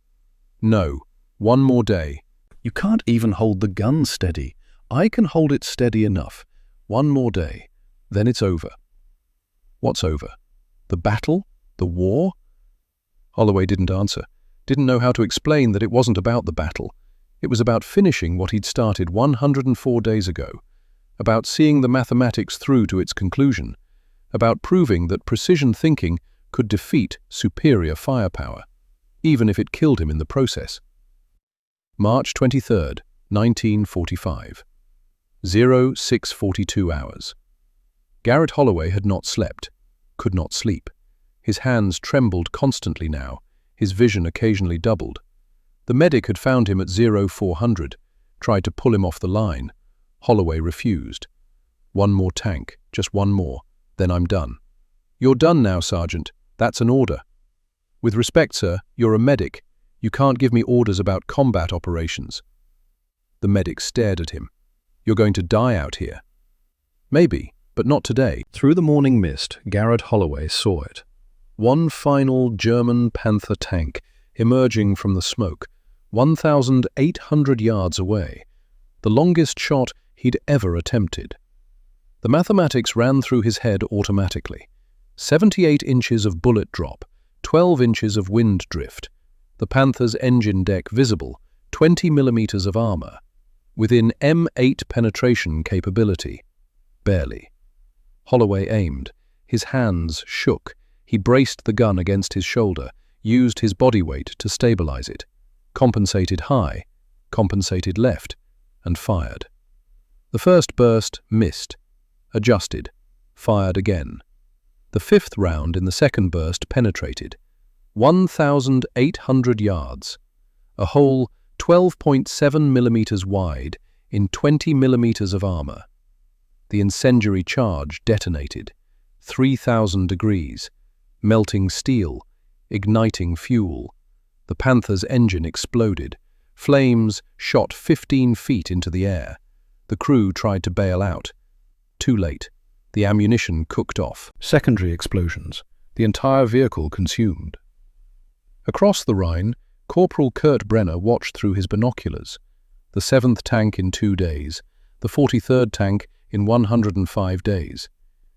"No. One more day." "You can't even hold the gun steady." "I can hold it steady enough. One more day. Then it's over." "What's over? The battle? The war?" Holloway didn't answer. Didn't know how to explain that it wasn't about the battle. It was about finishing what he'd started 104 days ago. About seeing the mathematics through to its conclusion. About proving that precision thinking could defeat superior firepower, even if it killed him in the process. March 23rd, 1945. 0642 hours. Garrett Holloway had not slept, could not sleep. His hands trembled constantly now, his vision occasionally doubled. The medic had found him at 0400, tried to pull him off the line. Holloway refused. "One more tank, just one more, then I'm done." "You're done now, Sergeant. That's an order." "With respect, sir, you're a medic. You can't give me orders about combat operations." The medic stared at him. "You're going to die out here." "Maybe, but not today." Through the morning mist, Garrett Holloway saw it. One final German Panther tank emerging from the smoke, 1,800 yards away, the longest shot he'd ever attempted. The mathematics ran through his head automatically. 78 inches of bullet drop, 12 inches of wind drift, the Panther's engine deck visible, 20 millimeters of armor, within M8 penetration capability. Barely. Holloway aimed. His hands shook. He braced the gun against his shoulder, used his body weight to stabilize it, compensated high, compensated left, and fired. The first burst missed, adjusted, fired again. The 5th round in the second burst penetrated. 1,800 yards. A whole 12.7 millimeters wide in 20 millimeters of armor. The incendiary charge detonated, 3,000 degrees, melting steel, igniting fuel. The Panther's engine exploded. Flames shot 15 feet into the air. The crew tried to bail out. Too late. The ammunition cooked off. Secondary explosions. The entire vehicle consumed. Across the Rhine, Corporal Kurt Brenner watched through his binoculars. The 7th tank in 2 days, the 43rd tank in 105 days.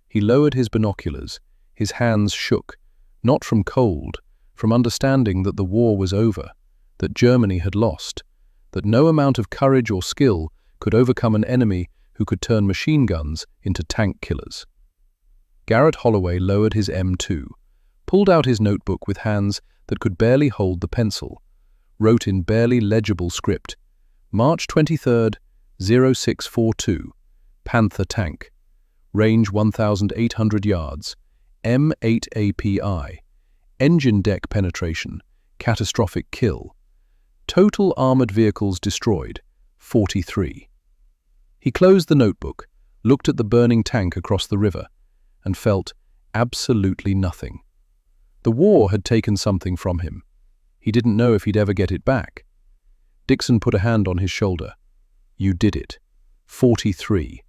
He lowered his binoculars. His hands shook, not from cold, from understanding that the war was over, that Germany had lost, that no amount of courage or skill could overcome an enemy who could turn machine guns into tank killers. Garrett Holloway lowered his M2, pulled out his notebook with hands that could barely hold the pencil, wrote in barely legible script, March 23rd, 0642, Panther tank, range 1,800 yards, M8 API, engine deck penetration, catastrophic kill. Total armored vehicles destroyed, 43. He closed the notebook, looked at the burning tank across the river, and felt absolutely nothing. The war had taken something from him. He didn't know if he'd ever get it back. Dixon put a hand on his shoulder. You did it. 43.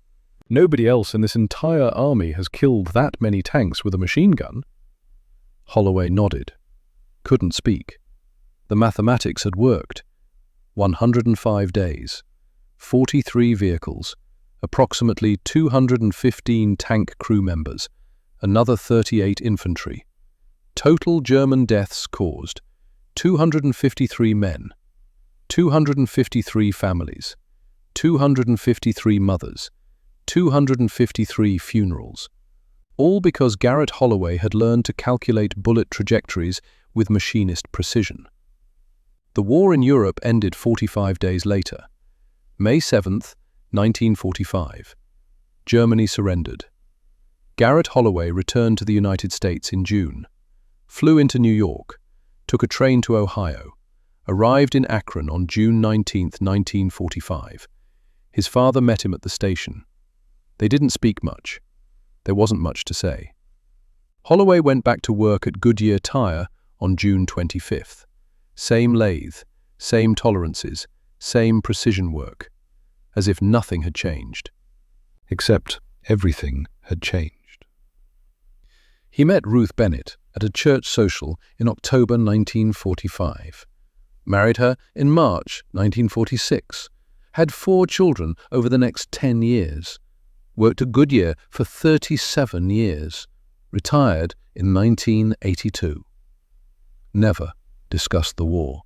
Nobody else in this entire army has killed that many tanks with a machine gun. Holloway nodded. Couldn't speak. The mathematics had worked. 105 days. 43 vehicles. Approximately 215 tank crew members. Another 38 infantry. Total German deaths caused. 253 men. 253 families. 253 mothers. 253 funerals. All because Garrett Holloway had learned to calculate bullet trajectories with machinist precision. The war in Europe ended 45 days later. May 7th, 1945. Germany surrendered. Garrett Holloway returned to the United States in June, flew into New York, took a train to Ohio, arrived in Akron on June 19, 1945. His father met him at the station. They didn't speak much. There wasn't much to say. Holloway went back to work at Goodyear Tire on June 25th. Same lathe, same tolerances, same precision work, as if nothing had changed. Except everything had changed. He met Ruth Bennett at a church social in October 1945. Married her in March 1946. Had 4 children over the next 10 years. Worked at Goodyear for 37 years. Retired in 1982. Never discussed the war.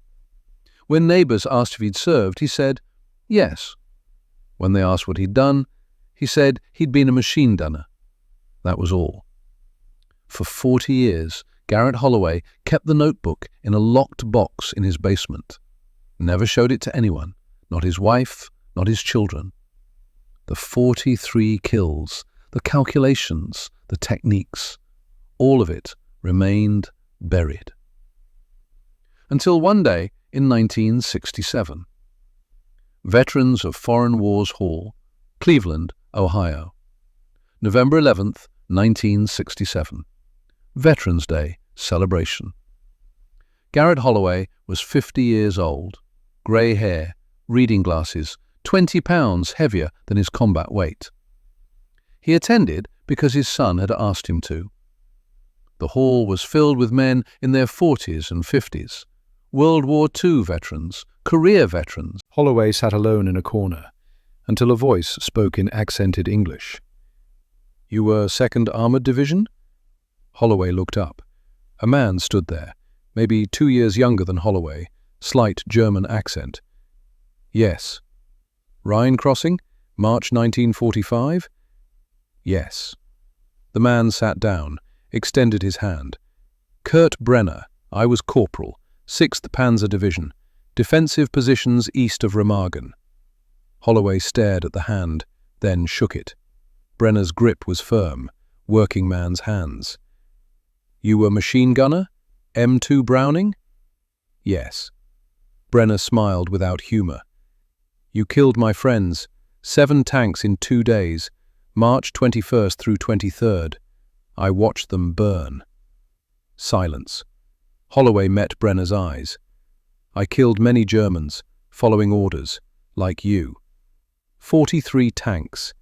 When neighbors asked if he'd served, he said, yes. When they asked what he'd done, he said he'd been a machine gunner. That was all. For 40 years, Garrett Holloway kept the notebook in a locked box in his basement. Never showed it to anyone, not his wife, not his children. The 43 kills, the calculations, the techniques, all of it remained buried. Until one day in 1967. Veterans of Foreign Wars Hall, Cleveland, Ohio. November 11th, 1967. Veterans Day celebration. Garrett Holloway was 50 years old, grey hair, reading glasses, 20 pounds heavier than his combat weight. He attended because his son had asked him to. The hall was filled with men in their 40s and 50s. World War II veterans, career veterans. Holloway sat alone in a corner, until a voice spoke in accented English. You were 2nd Armored Division? Holloway looked up. A man stood there, maybe 2 years younger than Holloway, slight German accent. Yes. Rhine crossing, March 1945? Yes. The man sat down, extended his hand. Kurt Brenner, I was corporal, 6th Panzer Division, defensive positions east of Remagen. Holloway stared at the hand, then shook it. Brenner's grip was firm, working man's hands. You were machine gunner? M2 Browning? Yes. Brenner smiled without humor. You killed my friends. 7 tanks in 2 days, March 21st through 23rd. I watched them burn. Silence. Holloway met Brenner's eyes. I killed many Germans, following orders, like you. 43 tanks.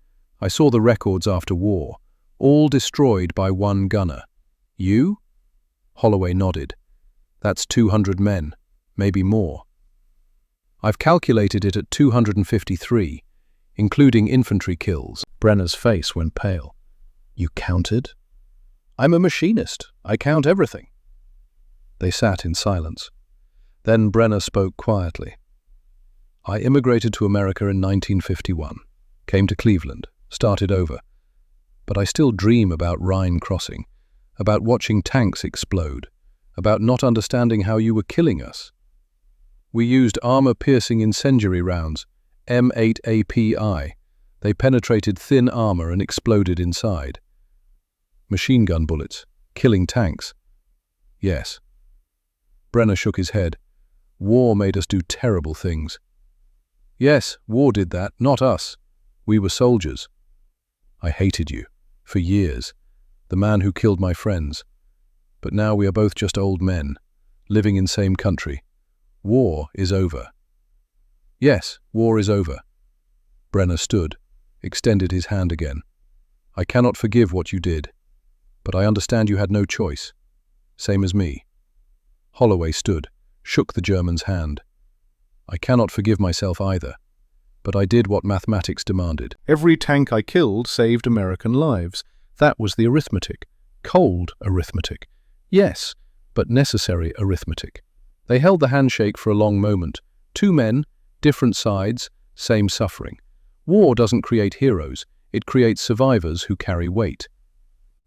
I saw the records after war, all destroyed by one gunner. You? Holloway nodded. That's 200 men, maybe more. I've calculated it at 253, including infantry kills. Brenner's face went pale. You counted? I'm a machinist. I count everything. They sat in silence. Then Brenner spoke quietly. I immigrated to America in 1951, came to Cleveland, started over. But I still dream about Rhine crossing, about watching tanks explode, about not understanding how you were killing us. We used armor-piercing incendiary rounds, M8 API. They penetrated thin armor and exploded inside. Machine gun bullets, killing tanks. Yes. Brenner shook his head. War made us do terrible things. Yes, war did that, not us. We were soldiers. I hated you, for years, the man who killed my friends. But now we are both just old men, living in same country. War is over. Yes, war is over. Brenner stood, extended his hand again. I cannot forgive what you did, but I understand you had no choice. Same as me. Holloway stood, shook the German's hand. I cannot forgive myself either, but I did what mathematics demanded. Every tank I killed saved American lives. That was the arithmetic. Cold arithmetic. Yes, but necessary arithmetic. They held the handshake for a long moment. 2 men, different sides, same suffering. War doesn't create heroes, it creates survivors who carry weight.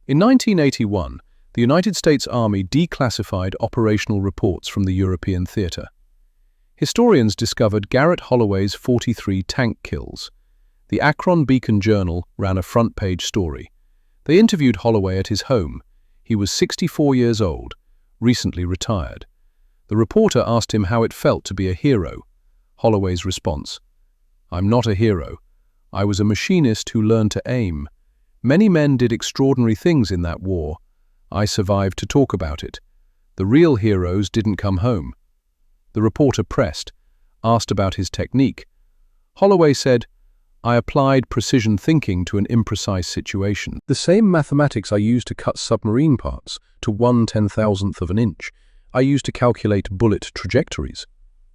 In 1981, the United States Army declassified operational reports from the European theater. Historians discovered Garrett Holloway's 43 tank kills. The Akron Beacon Journal ran a front-page story. They interviewed Holloway at his home. He was 64 years old, recently retired. The reporter asked him how it felt to be a hero. Holloway's response: I'm not a hero. I was a machinist who learned to aim. Many men did extraordinary things in that war. I survived to talk about it. The real heroes didn't come home. The reporter pressed, asked about his technique. Holloway said, I applied precision thinking to an imprecise situation. The same mathematics I used to cut submarine parts to 1/10,000th of an inch, I used to calculate bullet trajectories.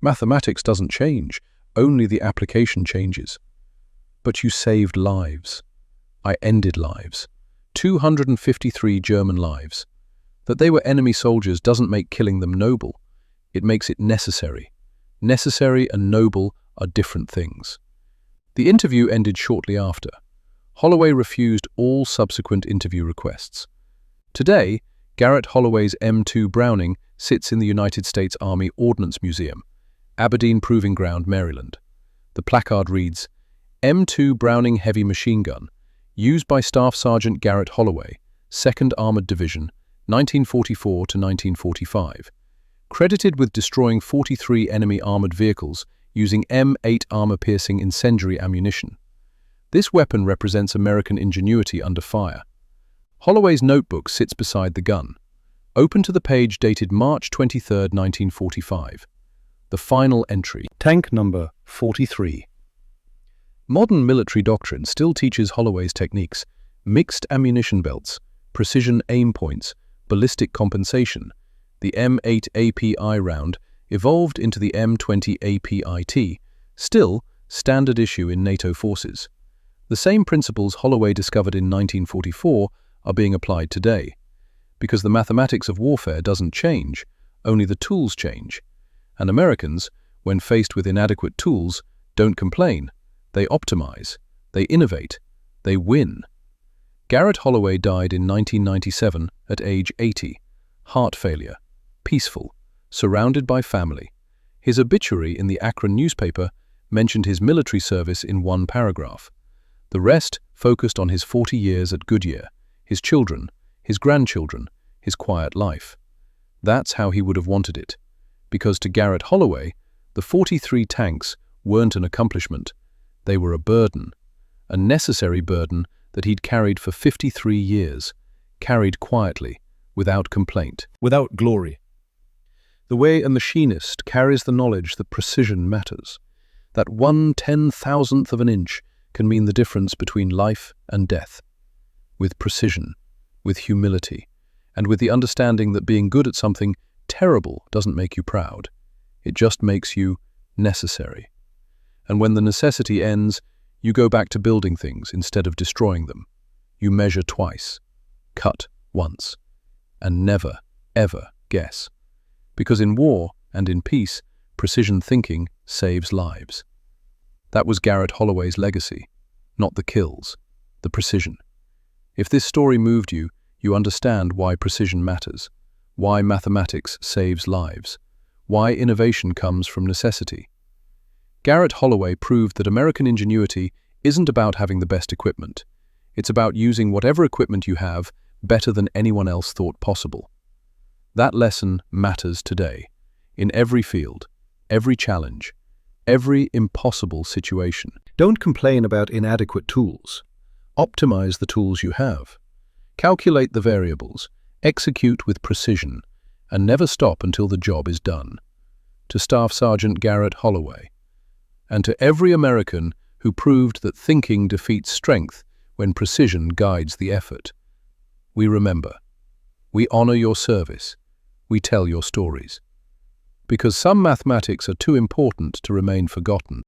Mathematics doesn't change, only the application changes. But you saved lives. I ended lives. 253 German lives. That they were enemy soldiers doesn't make killing them noble. It makes it necessary. Necessary and noble are different things. The interview ended shortly after. Holloway refused all subsequent interview requests. Today, Garrett Holloway's M2 Browning sits in the United States Army Ordnance Museum, Aberdeen Proving Ground, Maryland. The placard reads, M2 Browning Heavy Machine Gun, used by Staff Sergeant Garrett Holloway, 2nd Armored Division, 1944 to 1945. Credited with destroying 43 enemy armored vehicles using M8 armor-piercing incendiary ammunition. This weapon represents American ingenuity under fire. Holloway's notebook sits beside the gun, open to the page dated March 23, 1945. The final entry. Tank number 43. Modern military doctrine still teaches Holloway's techniques: mixed ammunition belts, precision aim points, ballistic compensation. The M8 API round evolved into the M20 APIT, still standard issue in NATO forces. The same principles Holloway discovered in 1944 are being applied today. Because the mathematics of warfare doesn't change, only the tools change. And Americans, when faced with inadequate tools, don't complain. They optimize, they innovate, they win. Garrett Holloway died in 1997 at age 80, heart failure, peaceful, surrounded by family. His obituary in the Akron newspaper mentioned his military service in one paragraph. The rest focused on his 40 years at Goodyear, his children, his grandchildren, his quiet life. That's how he would have wanted it, because to Garrett Holloway, The 43 tanks weren't an accomplishment. They were a burden, a necessary burden that he'd carried for 53 years, carried quietly, without complaint. Without glory. The way a machinist carries the knowledge that precision matters, that 1/10,000th of an inch can mean the difference between life and death. With precision, with humility, and with the understanding that being good at something terrible doesn't make you proud. It just makes you necessary. And when the necessity ends, you go back to building things instead of destroying them. You measure twice, cut once, and never, ever guess. Because in war and in peace, precision thinking saves lives. That was Garrett Holloway's legacy, not the kills, the precision. If this story moved you, you understand why precision matters, why mathematics saves lives, why innovation comes from necessity. Garrett Holloway proved that American ingenuity isn't about having the best equipment. It's about using whatever equipment you have better than anyone else thought possible. That lesson matters today, in every field, every challenge, every impossible situation. Don't complain about inadequate tools. Optimize the tools you have. Calculate the variables, execute with precision, and never stop until the job is done. To Staff Sergeant Garrett Holloway, and to every American who proved that thinking defeats strength when precision guides the effort, we remember. We honor your service. We tell your stories. Because some mathematics are too important to remain forgotten.